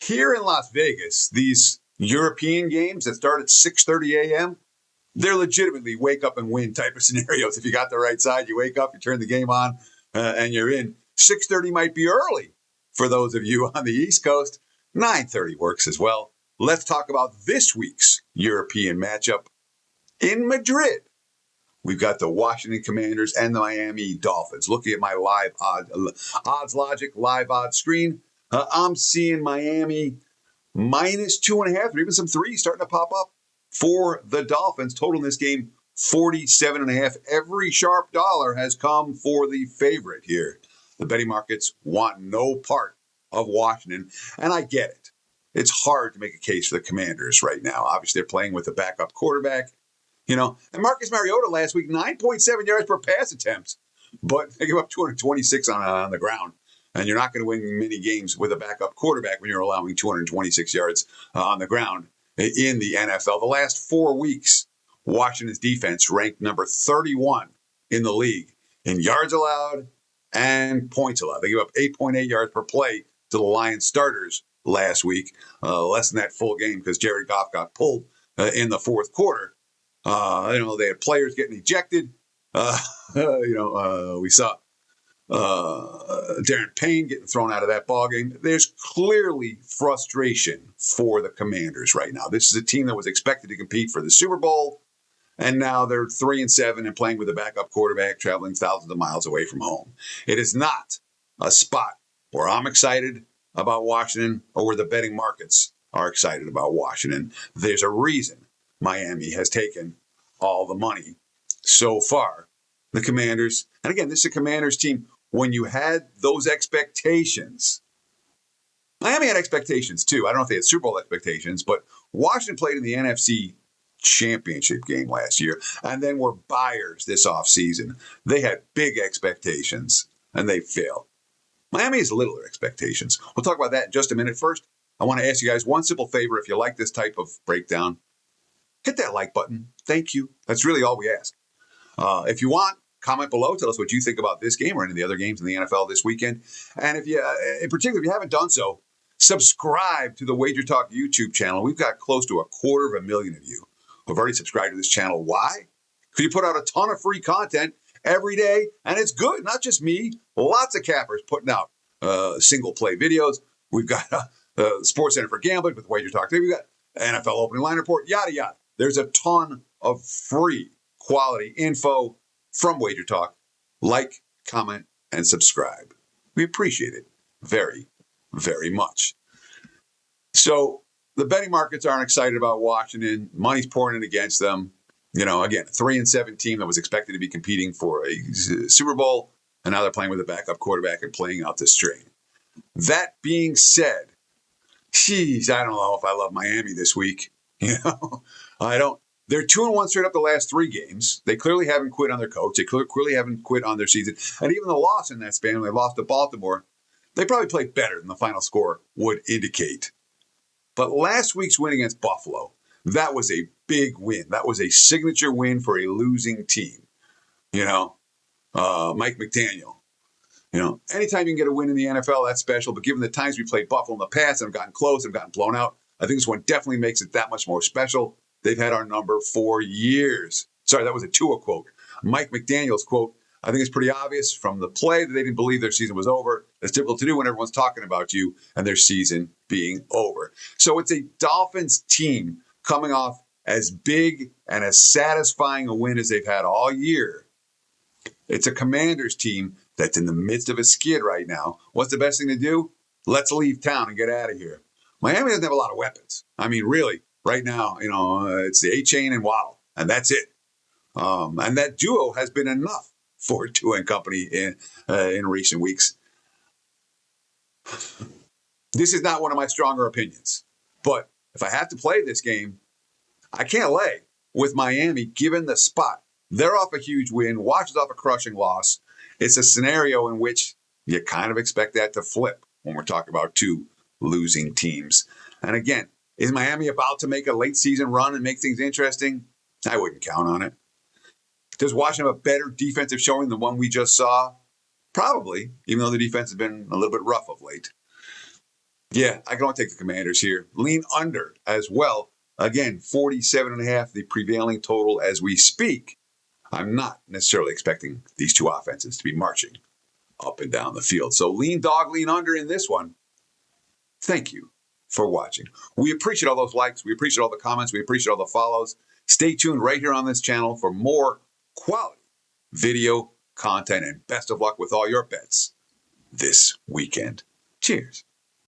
Here in Las Vegas, these European games that start at 6:30 a.m., they're legitimately wake up and win type of scenarios. If you got the right side, you wake up, you turn the game on, and you're in. 6:30 might be early for those of you on the East Coast. 9:30 works as well. Let's talk about this week's European matchup in Madrid. We've got the Washington Commanders and the Miami Dolphins. Looking at my live odds logic, live odds screen, I'm seeing Miami minus 2.5, or even some threes starting to pop up for the Dolphins. Total in this game, 47.5. Every sharp dollar has come for the favorite here. The betting markets want no part of Washington, and I get it. It's hard to make a case for the Commanders right now. Obviously, they're playing with a backup quarterback. And Marcus Mariota last week, 9.7 yards per pass attempt, but they give up 226 on the ground. And you're not going to win many games with a backup quarterback when you're allowing 226 yards on the ground in the NFL. The last 4 weeks, Washington's defense ranked number 31 in the league in yards allowed and points allowed. They gave up 8.8 yards per play to the Lions starters last week, less than that full game because Jared Goff got pulled in the fourth quarter. They had players getting ejected. We saw Darren Payne getting thrown out of that ballgame. There's clearly frustration for the Commanders right now. This is a team that was expected to compete for the Super Bowl, and now they're 3-7 and playing with a backup quarterback traveling thousands of miles away from home. It is not a spot where I'm excited about Washington or where the betting markets are excited about Washington. There's a reason Miami has taken all the money so far. The Commanders, and again, this is a Commanders team. When you had those expectations, Miami had expectations too. I don't know if they had Super Bowl expectations, but Washington played in the NFC Championship game last year and then were buyers this offseason. They had big expectations and they failed. Miami has littler expectations. We'll talk about that in just a minute. First, I want to ask you guys one simple favor. If you like this type of breakdown, hit that like button. Thank you. That's really all we ask. If you want, comment below. Tell us what you think about this game or any of the other games in the NFL this weekend. And if you, in particular, if you haven't done so, subscribe to the Wager Talk YouTube channel. We've got close to 250,000 of you who have already subscribed to this channel. Why? Because you put out a ton of free content every day, and it's good. Not just me. Lots of cappers putting out single play videos. We've got Sports Center for Gambling with Wager Talk. We've got NFL Opening Line Report, yada, yada. There's a ton of free quality info from Wager Talk. Like, comment, and subscribe. We appreciate it very, very much. So the betting markets aren't excited about Washington. Money's pouring in against them. Again, a 3-7 team that was expected to be competing for a Super Bowl, and now they're playing with a backup quarterback and playing out the string. That being said, I don't know if I love Miami this week. I don't. They're 2-1 straight up the last 3 games. They clearly haven't quit on their coach. They clearly haven't quit on their season. And even the loss in that span, when they lost to Baltimore, they probably played better than the final score would indicate. But last week's win against Buffalo, that was a big win. That was a signature win for a losing team. Mike McDaniel. Anytime you can get a win in the NFL, that's special. But given the times we played Buffalo in the past and have gotten close and gotten blown out, I think this one definitely makes it that much more special. They've had our number for years. Sorry, that was a Tua quote. Mike McDaniel's quote, I think it's pretty obvious from the play that they didn't believe their season was over. It's difficult to do when everyone's talking about you and their season being over. So it's a Dolphins team coming off as big and as satisfying a win as they've had all year. It's a Commanders team that's in the midst of a skid right now. What's the best thing to do? Let's leave town and get out of here. Miami doesn't have a lot of weapons. I mean, really, right now, it's the A-Chain and Waddle, and that's it. And that duo has been enough for Tua and company in recent weeks. This is not one of my stronger opinions, but if I have to play this game, I can't lay with Miami given the spot. They're off a huge win. Washington's off a crushing loss. It's a scenario in which you kind of expect that to flip when we're talking about 2 losing teams. And again, is Miami about to make a late season run and make things interesting? I wouldn't count on it. Does Washington have a better defensive showing than one we just saw? Probably, even though the defense has been a little bit rough of late. Yeah, I can only take the Commanders here. Lean under as well. Again, 47.5, the prevailing total as we speak. I'm not necessarily expecting these two offenses to be marching up and down the field. So lean dog, lean under in this one. Thank you for watching. We appreciate all those likes. We appreciate all the comments. We appreciate all the follows. Stay tuned right here on this channel for more quality video content, and best of luck with all your bets this weekend. Cheers.